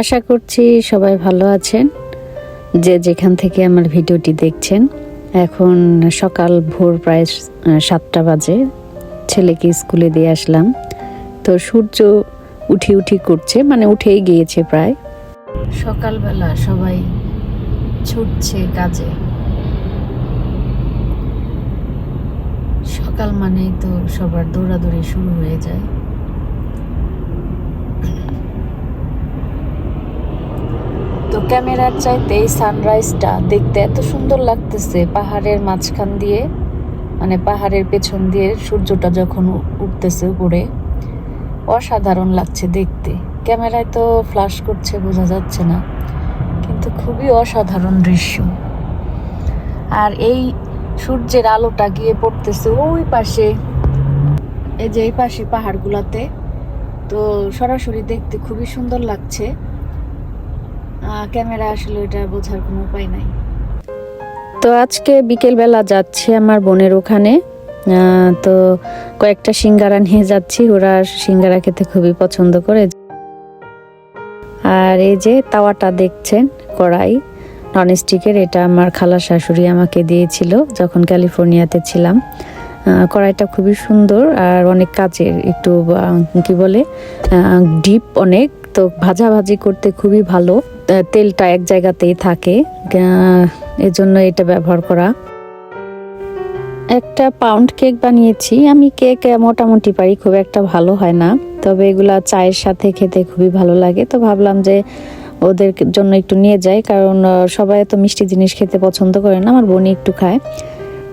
আশা করছি সবাই ভালো আছেন, যে যেখান থেকে আমার ভিডিওটি দেখছেন। এখন সকাল ভোর প্রায় 7টা বাজে। ছেলেকে স্কুলে দিয়ে আসলাম। তো সূর্য উঠি করছে, মানে উঠেই গিয়েছে প্রায়। সকালবেলা সবাই ছুটছে কাজে। সকাল মানেই তো সবার দৌড়াদৌড়ি শুরু হয়ে যায়। তো ক্যামেরার চাইতে এই সানরাইজটা দেখতে এত সুন্দর লাগতেছে। পাহাড়ের মাঝখান দিয়ে, মানে পাহাড়ের পেছন দিয়ে সূর্যটা যখন উঠতেছে উপরে, অসাধারণ লাগছে দেখতে। ক্যামেরায় তো ফ্ল্যাশ করছে, বোঝা যাচ্ছে না, কিন্তু খুবই অসাধারণ দৃশ্য। আর এই সূর্যের আলোটা গিয়ে পড়তেছে ওই পাশে, এই যে এই পাশে পাহাড়গুলাতে। তো সরাসরি দেখতে খুবই সুন্দর লাগছে। ক্যামেরা আসলে এটা বোঝার কোনো উপায় নাই। তো আজকে বিকেলবেলা যাচ্ছি আমার বোনের ওখানে। তো কয়েকটা সিঙ্গারা নিয়ে যাচ্ছি, ওরা সিঙ্গারা খেতে খুবই পছন্দ করে। আর এই যে তাওয়াটা দেখছেন, কড়াই ননস্টিকের, এটা আমার খালা শাশুড়ি আমাকে দিয়েছিল যখন ক্যালিফোর্নিয়াতে ছিলাম। কড়াইটা খুবই সুন্দর আর অনেক কাজের, একটু কি বলে ডিপ অনেক। তো ভাজাভাজি করতে খুবই ভালো, তেলটা এক জায়গাতেই থাকে, এজন্য এটা ব্যবহার করা। একটা পাউন্ড কেক বানিয়েছি আমি। কেক মোটামুটি পারি, খুব একটা ভালো হয় না, তবে এগুলা চায়ের সাথে খেতে খুবই ভালো লাগে। তো ভাবলাম যে ওদের জন্য একটু নিয়ে যাই, কারণ সবাই তো মিষ্টি জিনিস খেতে পছন্দ করে না, আমার বোনই একটু খায়।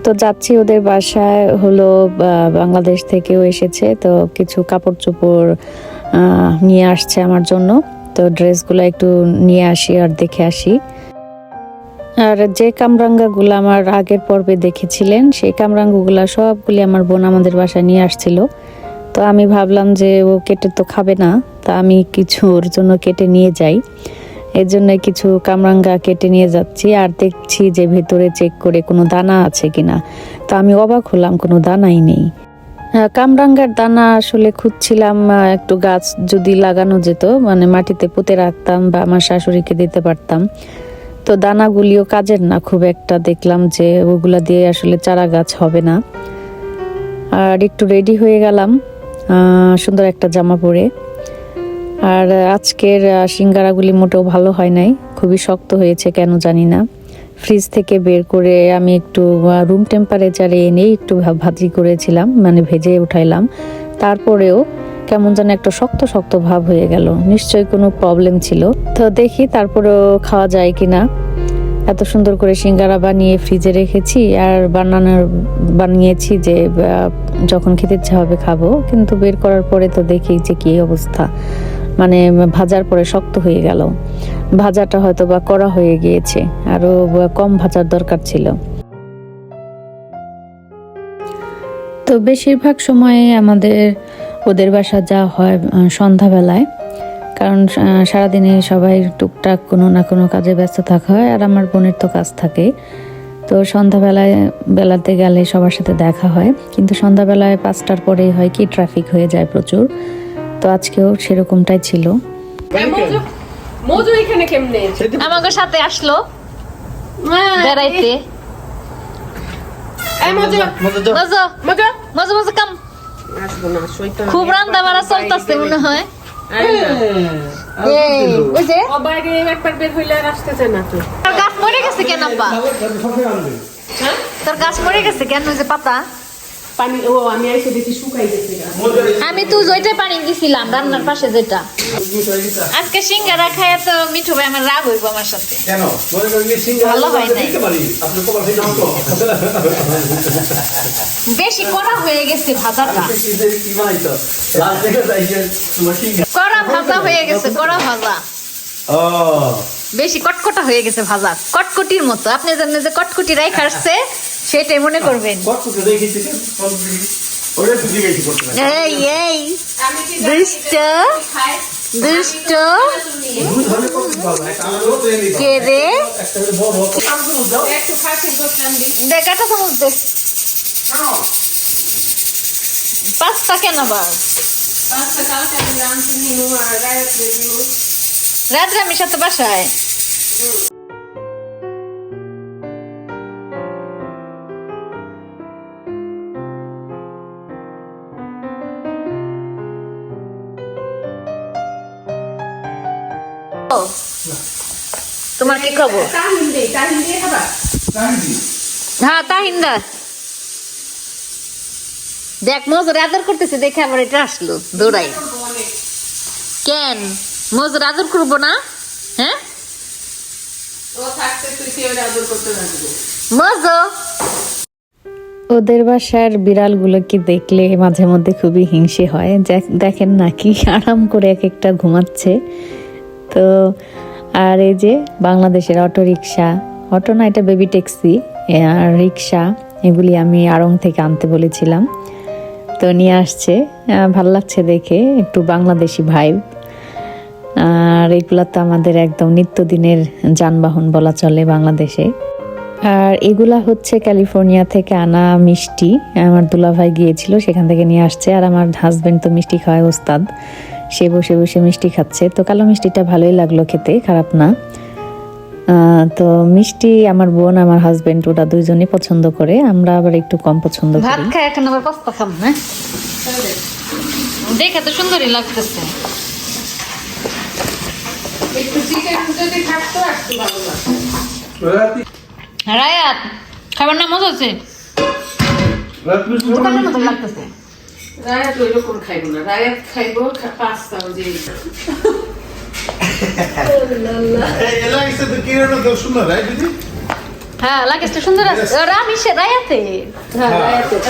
তো যাচ্ছি ওদের বাসায়, হলো বাংলাদেশ থেকেও এসেছে, তো কিছু কাপড় চোপড় নিয়ে আসছে আমার জন্য। তো ড্রেসগুলো একটু নিয়ে আসি আর দেখে আসি। আর যে কামরাঙ্গাগুলো আমার আগের পর্বে দেখেছিলেন, সেই কামরাঙ্গাগুলো সবগুলি আমার বোন আমাদের বাসায় নিয়ে আসছিল। তো আমি ভাবলাম যে ও কেটে তো খাবে না, তা আমি কিছু ওর জন্য কেটে নিয়ে যাই। এর জন্য কিছু কামরাঙ্গা কেটে নিয়ে যাচ্ছি। আর দেখছি যে ভেতরে চেক করে কোনো দানা আছে কিনা। তো আমি অবাক হলাম, কোনো দানাই নেই। কামরাঙ্গার দানা আসলে খুঁজছিলাম, একটু গাছ যদি লাগানো যেত, মানে মাটিতে পুঁতে রাখতাম বা আমার শাশুড়িকে দিতে পারতাম। তো দানাগুলিও কাজের না খুব একটা, দেখলাম যে ওগুলা দিয়ে আসলে চারা গাছ হবে না। আর একটু রেডি হয়ে গেলাম সুন্দর একটা জামা পরে। আর আজকের সিঙ্গারাগুলি মোটেও ভালো হয় নাই, খুবই শক্ত হয়েছে কেন জানি না। ফ্রিজ থেকে বের করে আমি একটু রুম টেম্পারেচারে এনে একটু ভাজি করেছিলাম, মানে ভেজে উঠাইলাম। তারপরেও কেমন যেন একটা শক্ত শক্ত ভাব হয়ে গেল, নিশ্চয়ই কোনো প্রবলেম ছিল। তো দেখি তারপরেও খাওয়া যায় কিনা। এত সুন্দর করে সিঙ্গারা বানিয়ে ফ্রিজে রেখেছি, আর বানিয়েছি যে যখন খেতে ইচ্ছা হবে খাবো, কিন্তু বের করার পরে তো দেখি যে কি অবস্থা, মানে ভাজার পরে শক্ত হয়ে গেল। ভাজাটা হয়তো বা কড়া হয়ে গিয়েছে, আরো কম ভাজার দরকার ছিল। তো বেশিরভাগ সময়ে আমাদের ওদের বাসা যাওয়া হয় সন্ধ্যাবেলায়, কারণ সারাদিনে সবাই টুকটাক কোনো না কোনো কাজে ব্যস্ত থাকা হয়, আর আমার বোনের তো কাজ থাকে। তো বেলাতে গেলে সবার সাথে দেখা হয়, কিন্তু সন্ধ্যাবেলায় 5টার পরেই হয় কি ট্রাফিক হয়ে যায় প্রচুর। তো আজকেও সেরকমটাই ছিল। আমাকে সাথে আসলো বেড়াইতে। খুব রান্না বাড়া চলতেছে মনে হয়। তোর গাছ মরে গেছে কেন আব্বা? তোর গাছ মরে গেছে কেন? যে পাতা আমি তো যেটা পানি দিছিলাম রান্নার পাশে, যেটা আজকে সিঙ্গারা খায় তো মিঠু ভাই আমার রাগ হইব আমার সাথে। ভালো হয় নাই, বেশি কড়া হয়ে গেছে ভাজাটা, কড়া ভাজা হয়ে গেছে, কড়া ভাজা বেশি কটকটা হয়ে গেছে ভাজা, কটকটির মতো। আপনি জানেন যে কটকটি রাই খাচ্ছে, সেটাই মনে করবেন। দুষ্ট দুষ্ট কে রে? কাটা চামচ দে। পাঁচটা কেন আবার? রাত্রে আমি সাথে বাসায় তোমার কি খবর? হ্যাঁ তাহিন্দা দেখ মজুর আদর করতেছে দেখে আমার এটা আসলো দৌড়াই। কেন মজুর আদর করবো না? হ্যাঁ মজু ওদের বাসার বিড়ালগুলোকে দেখলে মাঝে মধ্যে খুবই হিংসে হয়। দেখেন নাকি আরাম করে এক একটা ঘুমাচ্ছে। তো আর এই যে বাংলাদেশের অটো রিক্সা, অটো না এটা বেবি ট্যাক্সি আর রিক্সা, এগুলি আমি আড়ং থেকে আনতে বলেছিলাম, তো নিয়ে আসছে। ভাল লাগছে দেখে, একটু বাংলাদেশি ভাইব। আর এগুলা তো আমাদের একদম নিত্যদিনের যানবাহন বলা চলে বাংলাদেশে। আর এগুলা হচ্ছে ক্যালিফোর্নিয়া থেকে আনা মিষ্টি, আমার দুলাভাই গিয়েছিল সেখান থেকে নিয়ে আসছে। আর আমার হাজবেন্ড তো মিষ্টি খাওয়ায় ওস্তাদ, সে বসে বসে মিষ্টি খাচ্ছে। তো কালো মিষ্টিটা ভালোই লাগলো খেতে, খারাপ না। তো মিষ্টি আমার বোন আমার হাজবেন্ড ওরা দুইজনই পছন্দ করে, আমরা আবার একটু কম পছন্দ করি। ভাত খাই এখন আবার পাস্তা খাম না, দেখে তো সুন্দরই লাগতেছে। একটু চিকেন যদি থাকতো একটু ভালো লাগতো। রায়াত খাবার না মজা আছে, দোকানের মতো লাগতেছে। রায়াত ওই রকম খাইবো না, রায়াত খাইবো পাস্তা। ওই হ্যাঁ লাগেজটা সুন্দর আছে। রামিসে রায়াতে,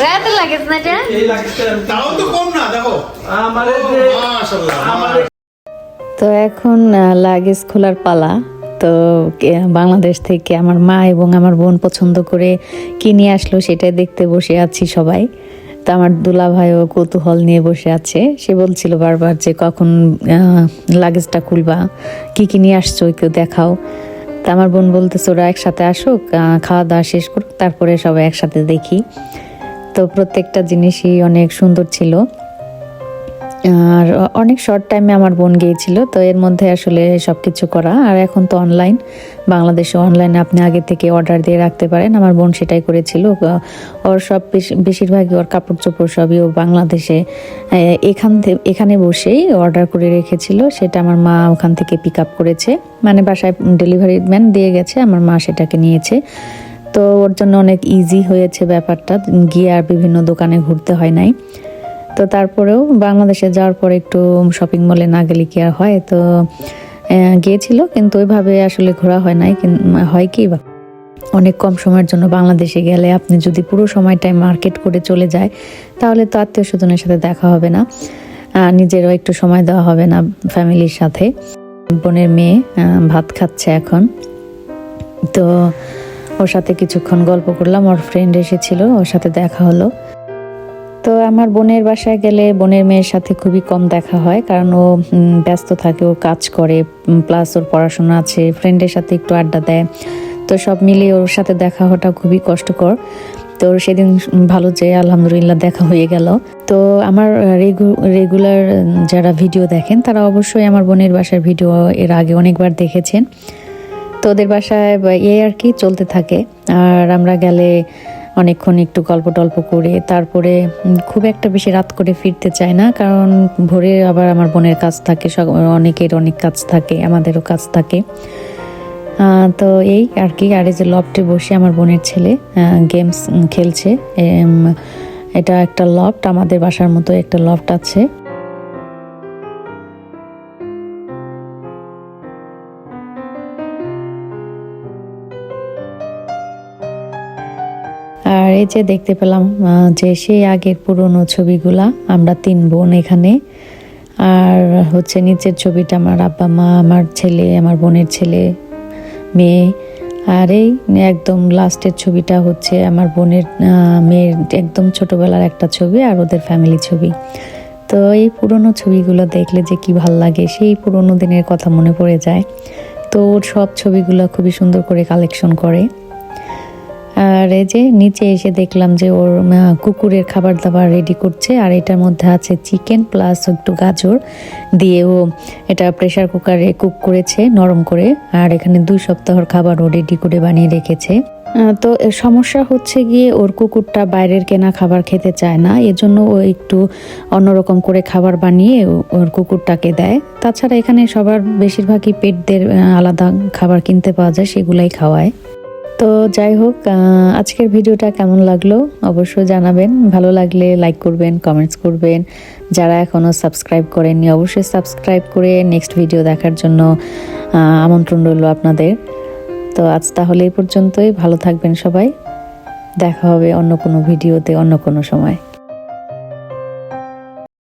রায়াতে লাগেজ না এটা, তাও তো কম না দেখো আমারে মাশাআল্লাহ। তো এখন লাগেজ খোলার পালা। তো বাংলাদেশ থেকে আমার মা এবং আমার বোন পছন্দ করে কিনে আসলো, সেটাই দেখতে বসে আছি সবাই। তো আমার দুলা ভাইও কৌতূহল নিয়ে বসে আছে, সে বলছিল বারবার যে কখন লাগেজটা খুলবা, কি কি নিয়ে আসছো কেউ দেখাও। তো আমার বোন বলতেছে ওরা একসাথে আসুক, খাওয়া দাওয়া শেষ করুক, তারপরে সবাই একসাথে দেখি। তো প্রত্যেকটা জিনিসই অনেক সুন্দর ছিল। আর অনেক শর্ট টাইমে আমার বোন গিয়েছিল, তো এর মধ্যে আসলে সব কিছু করা। আর এখন তো অনলাইন, বাংলাদেশে অনলাইনে আপনি আগে থেকে অর্ডার দিয়ে রাখতে পারেন। আমার বোন সেটাই করেছিল, ওর সব বেশিরভাগই ওর কাপড় চোপড় সবই ও বাংলাদেশে এখানে বসেই অর্ডার করে রেখেছিল। সেটা আমার মা ওখান থেকে পিক আপ করেছে, মানে বাসায় ডেলিভারি ম্যান দিয়ে গেছে, আমার মা সেটাকে নিয়েছে। তো ওর জন্য অনেক ইজি হয়েছে ব্যাপারটা, গিয়ে আর বিভিন্ন দোকানে ঘুরতে হয় নাই। তো তারপরেও বাংলাদেশে যাওয়ার পর একটু শপিং মলে না গেলে কি আর হয়, তো গিয়েছিল, কিন্তু ওইভাবে আসলে ঘোরা হয় নাই। হয় কি বা অনেক কম সময়ের জন্য বাংলাদেশে গেলে আপনি যদি পুরো সময়টাই মার্কেট করে চলে যায়, তাহলে তো আত্মীয় স্বজনের সাথে দেখা হবে না, নিজেরও একটু সময় দেওয়া হবে না ফ্যামিলির সাথে। বোনের মেয়ে ভাত খাচ্ছে এখন, তো ওর সাথে কিছুক্ষণ গল্প করলাম, ওর ফ্রেন্ড এসেছিল, ওর সাথে দেখা হলো। তো আমার বোনের বাসায় গেলে বোনের মেয়ের সাথে খুবই কম দেখা হয়, কারণ ও ব্যস্ত থাকে, ও কাজ করে, প্লাস ওর পড়াশোনা আছে, ফ্রেন্ডের সাথে একটু আড্ডা দেয়। তো সব মিলিয়ে ওর সাথে দেখা হওয়াটা খুবই কষ্টকর। তো সেদিন ভালো যে আলহামদুলিল্লাহ দেখা হয়ে গেল। তো আমার রেগুলার যারা ভিডিও দেখেন তারা অবশ্যই আমার বোনের বাসার ভিডিও এর আগে অনেকবার দেখেছেন। তো ওদের বাসায় আর কি চলতে থাকে। আর আমরা গেলে অনেকক্ষণ একটু গল্প টল্প করে তারপরে খুব একটা বেশি রাত করে ফিরতে চাই না, কারণ ভোরে আবার আমার বোনের কাজ থাকে, অনেকের অনেক কাজ থাকে, আমাদেরও কাজ থাকে। তো এই আর কি। আর এই যে লফটে বসে আমার বোনের ছেলে গেমস খেলছে। এটা একটা লফট, আমাদের বাসার মতো একটা লফট আছে। আর এই যে দেখতে পেলাম যে সেই আগের পুরনো ছবিগুলা, আমরা 3 বোন এখানে। আর হচ্ছে নিচের ছবিটা আমার আব্বা মা, আমার ছেলে, আমার বোনের ছেলে, মেয়ে। আর এই একদম লাস্টের ছবিটা হচ্ছে আমার বোনের মেয়ের একদম ছোটবেলার একটা ছবি আর ওদের ফ্যামিলি ছবি। তো এই পুরনো ছবিগুলো দেখলে যে কি ভাল লাগে, সেই পুরনো দিনের কথা মনে পড়ে যায়। তো ওর সব ছবিগুলো খুবই সুন্দর করে কালেকশন করে। আর এই যে নিচে এসে দেখলাম যে ওর কুকুরের খাবার দাবার রেডি করছে, আর এটার মধ্যে আছে চিকেন প্লাস একটু গাজর দিয়ে ও এটা প্রেসার কুকারে কুক করেছে নরম করে। আর এখানে 2 সপ্তাহের খাবার ও রেডি করে বানিয়ে রেখেছে। তো এর সমস্যা হচ্ছে গিয়ে ওর কুকুরটা বাইরের কেনা খাবার খেতে চায় না, এজন্য ও একটু অন্যরকম করে খাবার বানিয়ে ওর কুকুরটাকে দেয়। তাছাড়া এখানে সবার বেশিরভাগই পেটদের আলাদা খাবার কিনতে পাওয়া যায়, সেগুলাই খাওয়ায়। তো যাই হোক, আজকের ভিডিওটা কেমন লাগলো অবশ্যই জানাবেন। ভালো লাগলে লাইক করবেন, কমেন্টস করবেন। যারা এখনও সাবস্ক্রাইব করেননি অবশ্যই সাবস্ক্রাইব করে নেক্সট ভিডিও দেখার জন্য আমন্ত্রণ রইল আপনাদের। তো আজ তাহলে এই পর্যন্তই। ভালো থাকবেন সবাই, দেখা হবে অন্য কোনো ভিডিওতে অন্য কোনো সময়।